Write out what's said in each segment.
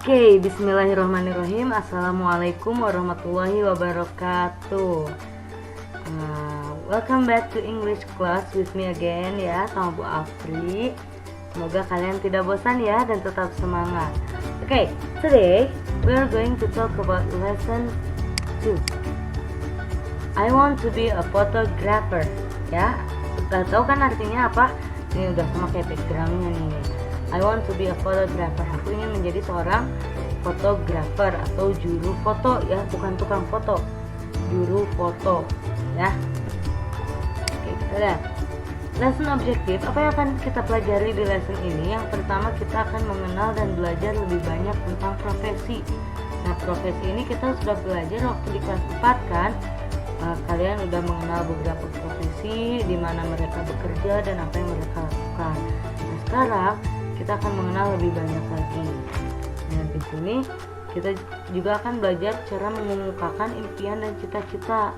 Oke, bismillahirrahmanirrahim. Assalamualaikum warahmatullahi wabarakatuh. Welcome back to English class with me again ya, sama Bu Afri. Semoga kalian tidak bosan ya dan tetap semangat. Okay, today we are going to talk about lesson 2. I want to be a photographer. Ya, udah tahu kan artinya apa? Ini udah sama kayak backgroundnya nih. I want to be a photographer. Aku ingin menjadi seorang fotografer atau juru foto ya, bukan tukang foto, juru foto ya. Oke, kita lihat lesson objektif. Apa yang akan kita pelajari di lesson ini? Yang pertama, kita akan mengenal dan belajar lebih banyak tentang profesi. Nah, profesi ini kita sudah belajar waktu di kelas 4 kan. Kalian udah mengenal beberapa profesi, di mana mereka bekerja dan apa yang mereka lakukan. Nah, sekarang kita akan mengenal lebih banyak lagi. Nah, di sini kita juga akan belajar cara mengemukakan impian dan cita-cita.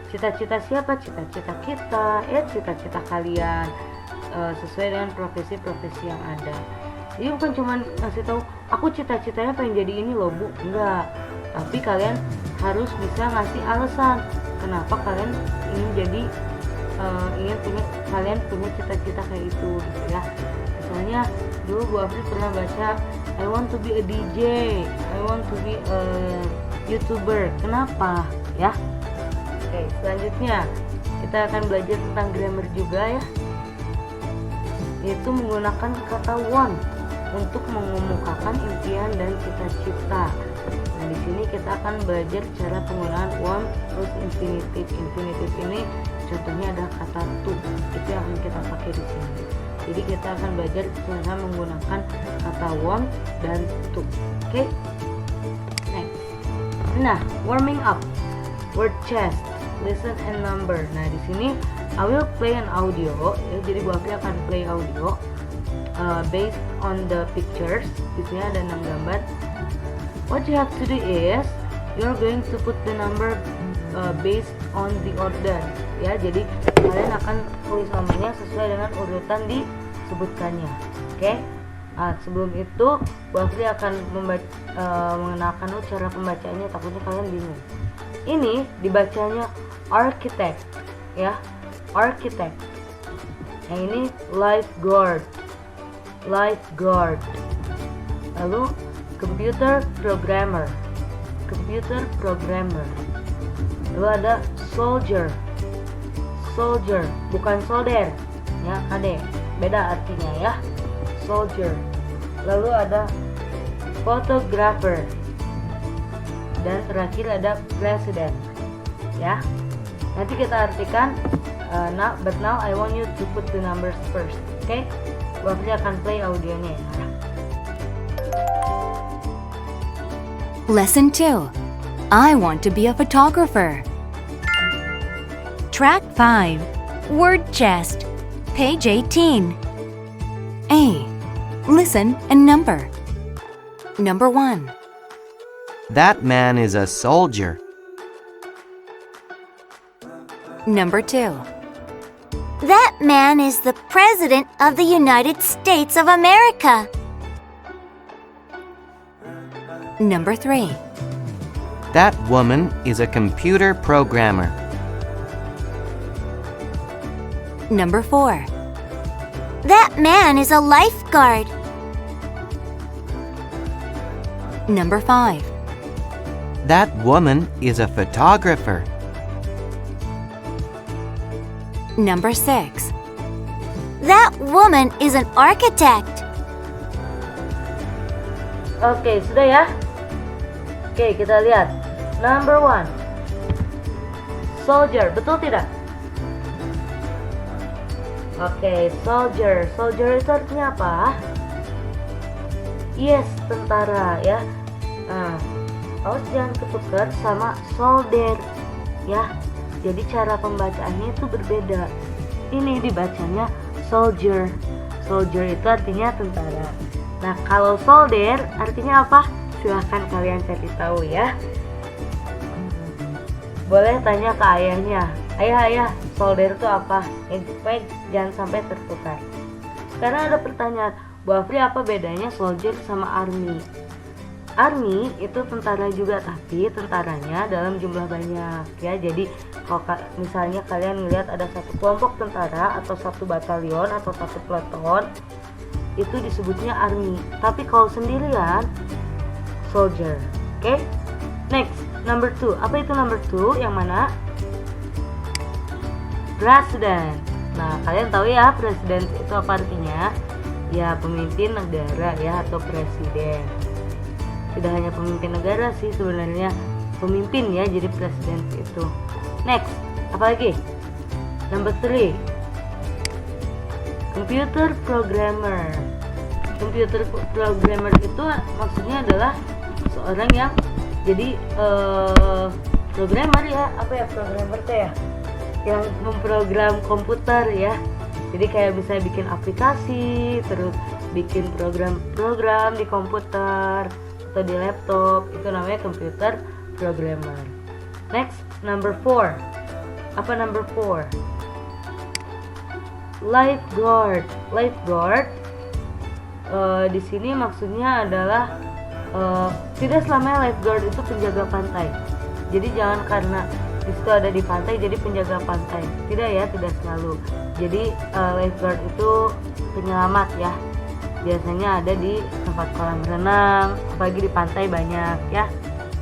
Cita-cita siapa? Cita-cita kita, cita-cita kalian sesuai dengan profesi-profesi yang ada. Jadi bukan cuma ngasih tahu, aku cita-citanya pengen jadi ini loh Bu, enggak. Tapi kalian harus bisa ngasih alasan kenapa kalian ingin jadi kalian punya cita-cita kayak itu gitu ya. Misalnya dulu Bu Afri pernah baca I want to be a DJ, I want to be a YouTuber. Kenapa ya? Oke, selanjutnya kita akan belajar tentang grammar juga ya, yaitu menggunakan kata want untuk mengemukakan impian dan cita-cita. Nah, di sini kita akan belajar cara penggunaan want plus infinitive. Infinitive ini contohnya ada kata to, itu yang akan kita pakai di sini. Jadi kita akan belajar cara menggunakan kata want dan to. Oke. Next. Nah, warming up. Word chest, listen and number. Nah, di sini I will play an audio. Ya, jadi Bu Afri akan play audio based on the pictures. Di sini ada 6 gambar. What you have to do is you're going to put the number based on the order. Ya, jadi kalian akan tulis nomornya sesuai dengan urutan disebutkannya. Oke. Nah, sebelum itu Bu Afri akan mengenalkan cara pembacaannya, takutnya kalian bingung. Ini dibacanya architect ya, architect. Yang ini lifeguard, lifeguard. Lalu computer programmer, computer programmer. Lalu ada soldier, soldier, bukan solder ya, kade, beda artinya ya, soldier. Lalu ada photographer, dan terakhir ada president ya. Nanti kita artikan but now I want you to put the numbers first. Oke, Bu Afri akan play audionya ya. Lesson 2. I want to be a photographer. Track 5. Word chest. Page 18. A. Listen and number. Number 1. That man is a soldier. Number 2. That man is the President of the United States of America. Number 3. That woman is a computer programmer. Number 4. That man is a lifeguard. Number 5. That woman is a photographer. Number 6. That woman is an architect. Oke, sudah ya. Oke, kita lihat. Number 1. Soldier, betul tidak? Oke, soldier. Soldier itu artinya apa? Yes, tentara ya. Nah, awas jangan ketukar sama soldier ya. Jadi cara pembacaannya itu berbeda. Ini dibacanya soldier. Soldier itu artinya tentara. Nah, kalau soldier artinya apa? Silahkan kalian cari tahu ya. Boleh tanya ke ayahnya, ayah, soldier itu apa? Supaya jangan sampai tertukar. Sekarang ada pertanyaan, Bu Afri, apa bedanya soldier sama army? Army itu tentara juga, tapi tentaranya dalam jumlah banyak ya. Jadi kalau misalnya kalian ngelihat ada satu kelompok tentara atau satu batalion atau satu peleton, itu disebutnya army. Tapi kalau sendirian, soldier. Oke? Next, number 2. Apa itu number 2? Yang mana? President. Nah, kalian tahu ya presiden itu apa artinya? Ya, pemimpin negara ya, atau presiden. Tidak hanya pemimpin negara sih sebenarnya, pemimpin ya, jadi presiden itu. Next, apa lagi? Number 3. Computer programmer. Computer programmer itu maksudnya adalah seorang yang jadi programmer ya. Apa ya programmer teh ya? Yang memprogram komputer ya. Jadi kayak bisa bikin aplikasi, terus bikin program-program di komputer atau di laptop, itu namanya computer programmer. Next, number 4. Apa number 4? Lifeguard. Lifeguard di sini maksudnya adalah tidak selamanya lifeguard itu penjaga pantai. Jadi jangan karena di situ ada di pantai jadi penjaga pantai. Tidak ya, tidak selalu. Jadi lifeguard itu penyelamat ya. Biasanya ada di tempat kolam renang, apalagi di pantai banyak ya.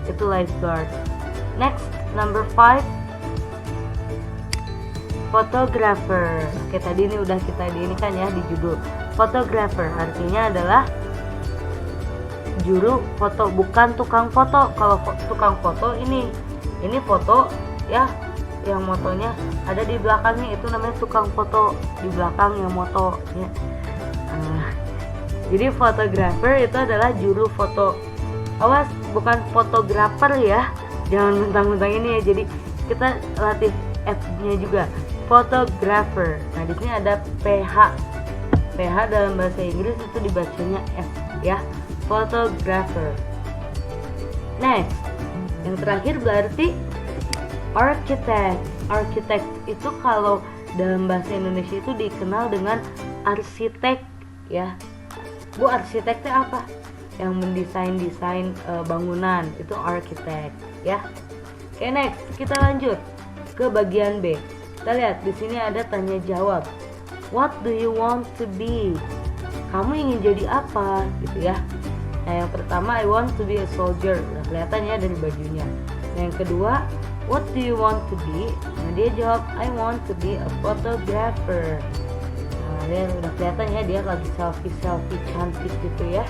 Itu lifeguard. Next, number 5. Photographer. Oke, tadi ini udah kita ini kan ya di judul. Photographer artinya adalah juru foto, bukan tukang foto. Kalau tukang foto ini foto ya, yang motonya ada di belakangnya, itu namanya tukang foto, di belakang yang moto ya. Jadi fotografer itu adalah juru foto. Awas, bukan fotografer ya. Jangan mentang-mentang ini ya. Jadi kita latih F-nya juga. Photographer. Nah, di sini ada PH. PH dalam bahasa Inggris itu dibacanya F ya. Photographer. Next. Yang terakhir berarti architect. Architect itu kalau dalam bahasa Indonesia itu dikenal dengan arsitek ya. Bu, arsiteknya apa? Yang mendesain bangunan, itu architect ya. Oke, next kita lanjut ke bagian B. Kita lihat di sini ada tanya jawab. What do you want to be? Kamu ingin jadi apa? Gitu ya. Nah, yang pertama I want to be a soldier. Udah kelihatan ya dari bajunya. Nah, yang kedua, what do you want to be? Nah, dia jawab I want to be a photographer. Dia udah kelihatan ya, dia lagi selfie cantik gitu ya.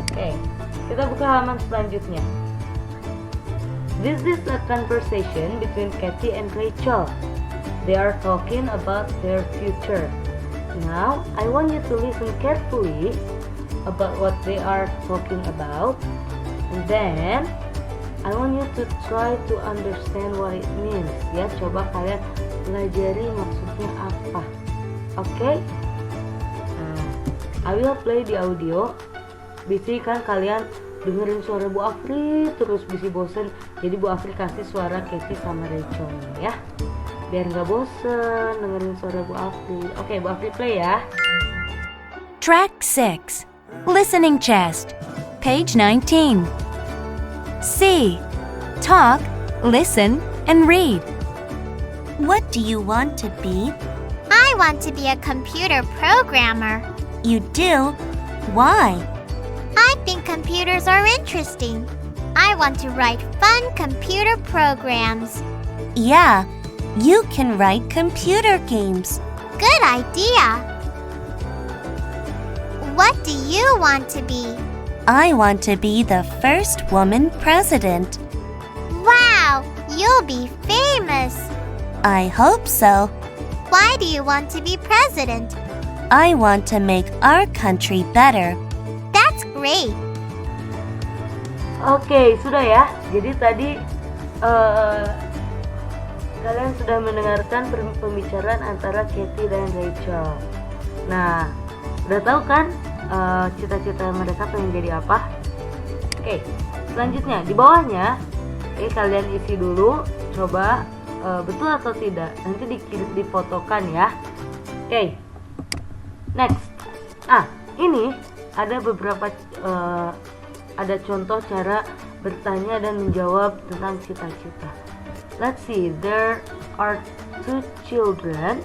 Oke, kita buka halaman selanjutnya. This is a conversation between Kathy and Rachel. They are talking about their future. Now, I want you to listen carefully about what they are talking about, and then I want you to try to understand what it means. Ya, coba kalian pelajari maksudnya apa. Oke, I will play the audio. Bisi kan kalian dengerin suara Bu Afri terus bisi bosen. Jadi Bu Afri kasih suara Kathy sama Rachel ya, biar nggak bosen dengerin suara Bu Afri. Oke, Bu Afri play ya. Track 6. Listening chest. Page 19. C. Talk, listen, and read. What do you want to be? I want to be a computer programmer. You do? Why? I think computers are interesting. I want to write fun computer programs. Yeah, you can write computer games. Good idea. What do you want to be? I want to be the first woman president. Wow, you'll be famous. I hope so. Why do you want to be president? I want to make our country better. That's great. Oke, sudah ya. Jadi tadi kalian sudah mendengarkan pembicaraan antara Kathy dan Rachel. Nah, udah tahu kan cita-cita mereka pengen jadi apa? Oke, selanjutnya di bawahnya, kalian isi dulu, coba betul atau tidak. Nanti difotokan ya. Oke, next. Ini ada beberapa ada contoh cara bertanya dan menjawab tentang cita-cita. Let's see, there are 2 children,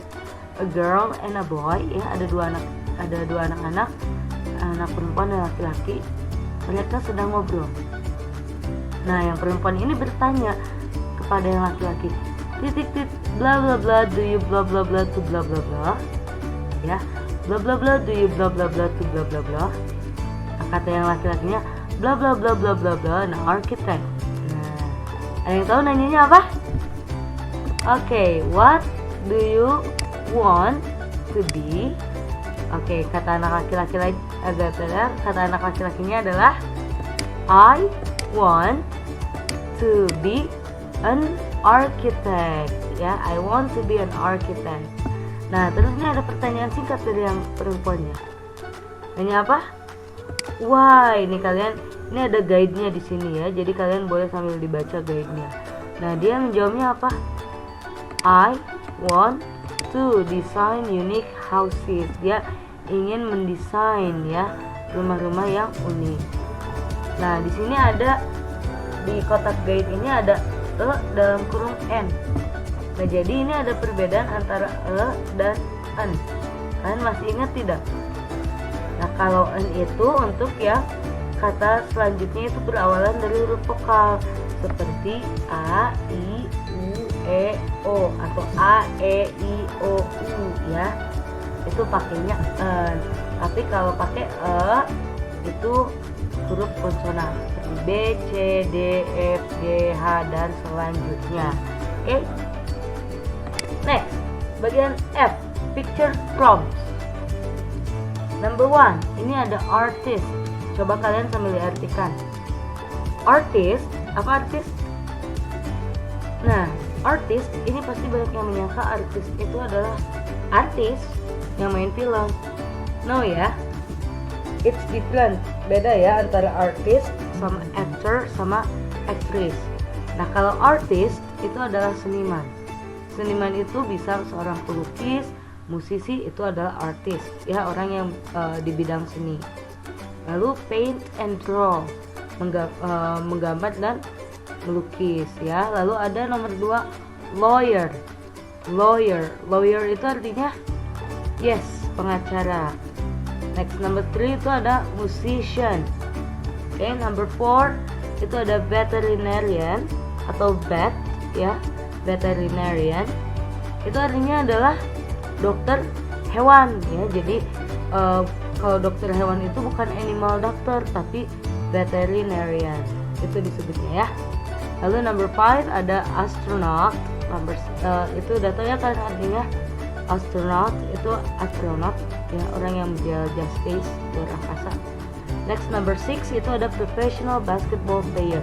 a girl and a boy. Ya, ada dua anak-anak, anak perempuan dan laki-laki. Mereka sedang ngobrol. Nah, yang perempuan ini bertanya kepada yang laki-laki, titik bla bla bla, do you bla bla bla to bla bla bla. Ya, bla bla bla, do you bla bla bla to bla bla bla. Nah, kata yang laki-lakinya, bla bla bla bla bla bla, an architect. Nah, ada yang tahu nanyanya apa? Oke, what do you want to be? Oke, kata anak laki-laki kata anak laki-lakinya adalah I want to be an architect. Ya, I want to be an architect. Nah, terus ini ada pertanyaan singkat dari yang perempuannya. Nanya apa? Why? Ini ada guide-nya di sini ya. Jadi kalian boleh sambil dibaca guide-nya. Nah, dia menjawabnya apa? I want to design unique houses. Dia ingin mendesain ya rumah-rumah yang unik. Nah, di sini ada di kotak guide ini ada e dalam kurung n. Nah, jadi ini ada perbedaan antara e dan n. Kalian masih ingat tidak? Nah, kalau n itu untuk yang kata selanjutnya itu berawalan dari huruf vokal seperti a, i, u, e, o atau a, e, i, o, u ya. Itu pakainya n. Tapi kalau pakai e itu huruf konsonan seperti B, C, D, F, G, H dan selanjutnya. Oke. Next, bagian F, picture prompts. Number 1, ini ada artist. Coba kalian sambil diartikan. Artist, apa artist? Nah, artist ini pasti banyak yang menyangka artis itu adalah artis yang main film. No ya, it's different. Beda ya antara artis sama actor sama aktris. Nah, kalau artist itu adalah seniman. Seniman itu bisa seorang pelukis, musisi itu adalah artis ya, orang yang di bidang seni. Lalu paint and draw, menggambar dan melukis ya. Lalu ada nomor 2, lawyer. Lawyer itu artinya yes, pengacara. Next, number 3 itu ada musician. Oke, number 4 itu ada veterinarian atau vet ya. Veterinarian itu artinya adalah dokter hewan ya. Jadi kalau dokter hewan itu bukan animal doctor tapi veterinarian itu disebutnya ya. Lalu number 5 ada astronaut. Itu udah tahu ya kan artinya astronaut itu astronot ya, orang yang menjelajah space, luar angkasa. Next, number 6 itu ada professional basketball player.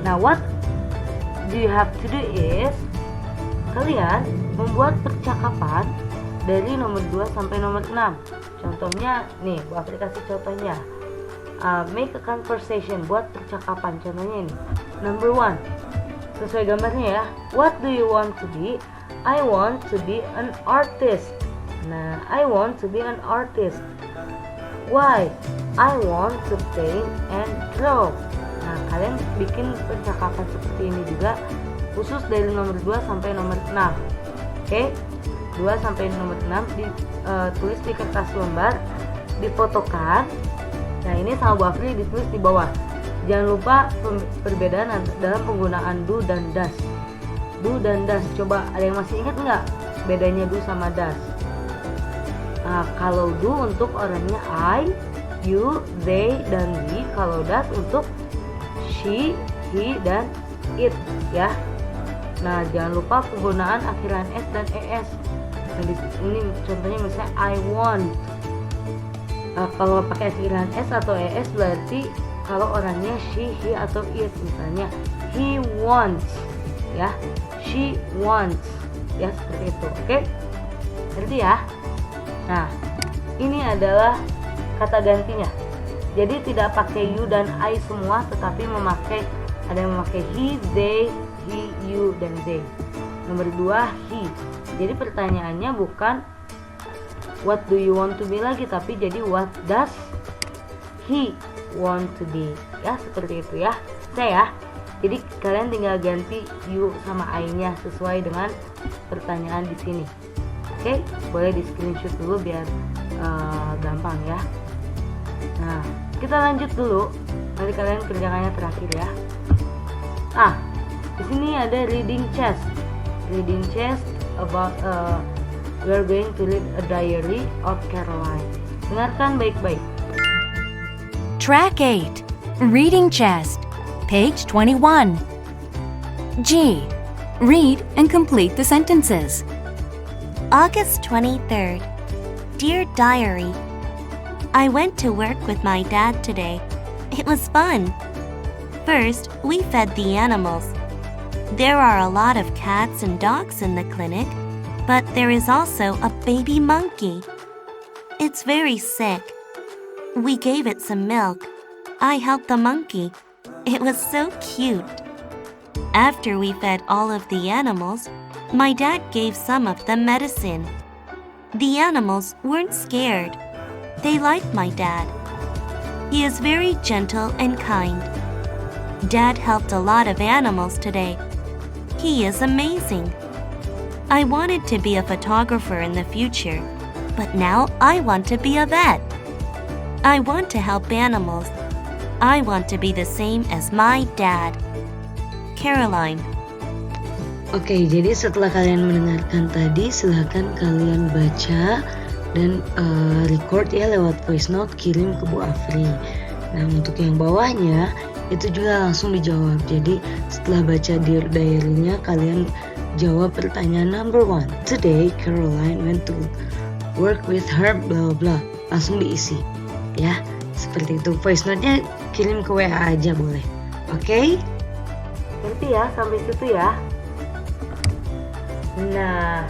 Nah, what do you have to do is kalian membuat percakapan dari nomor 2 sampai nomor 6. Contohnya nih, Bu Afri kasih contohnya. Make a conversation, buat percakapan. Contohnya ini. Number 1, sesuai gambarnya ya. What do you want to be? I want to be an artist. Nah, I want to be an artist. Why? I want to paint and draw. Nah, kalian bikin percakapan seperti ini juga khusus dari nomor 2 sampai nomor 6. Oke? 2 sampai nomor 6 ditulis di kertas lembar, difotokan. Nah, ini sama Bu Afri ditulis di bawah. Jangan lupa perbedaan dalam penggunaan do dan does. Do dan does. Coba ada yang masih ingat nggak bedanya do sama does? Nah, kalau do untuk orangnya I, you, they, dan we. Kalau does untuk she, he, dan it ya. Nah, jangan lupa penggunaan akhiran s dan es. Nah, ini contohnya misalnya I want. Kalau pakai akhiran s atau es berarti kalau orangnya she, he, atau it. Misalnya he wants ya, she wants ya, seperti itu. Oke? Ngerti ya? Nah, ini adalah kata gantinya. Jadi tidak pakai you dan I semua, tetapi ada yang memakai he, they, he, you, dan they. Nomor 2, he. Jadi pertanyaannya bukan what do you want to be lagi, tapi jadi what does he want to be. Ya, seperti itu ya. Saya. Jadi kalian tinggal ganti you sama I-nya sesuai dengan pertanyaan di sini. Oke, boleh di screenshot dulu biar gampang ya. Nah, kita lanjut dulu. Nanti kalian kerjakannya terakhir ya. Di sini ada reading chest. Reading chest about we are going to read a diary of Caroline. Dengarkan baik-baik. Track 8. Reading chest. Page 21. G. Read and complete the sentences. August 23rd. Dear Diary, I went to work with my dad today. It was fun. First, we fed the animals. There are a lot of cats and dogs in the clinic, but there is also a baby monkey. It's very sick. We gave it some milk. I helped the monkey. It was so cute. After we fed all of the animals, my dad gave some of the medicine. The animals weren't scared. They liked my dad. He is very gentle and kind. Dad helped a lot of animals today. He is amazing. I wanted to be a photographer in the future, but now I want to be a vet. I want to help animals. I want to be the same as my dad. Caroline. Oke, jadi setelah kalian mendengarkan tadi, silahkan kalian baca dan record ya lewat voice note, kirim ke Bu Afri. Nah, untuk yang bawahnya itu juga langsung dijawab. Jadi setelah baca diary-nya, kalian jawab pertanyaan number 1. Today Caroline went to work with her blah blah. Langsung diisi ya. Seperti itu. Voice note-nya kirim ke WA aja boleh. Oke? Ngerti ya sampai situ ya. Nah,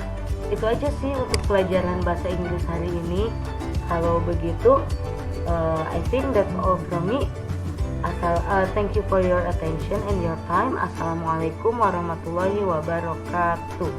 itu aja sih untuk pelajaran bahasa Inggris hari ini. Kalau begitu, I think that's all from me. Thank you for your attention and your time. Assalamualaikum warahmatullahi wabarakatuh.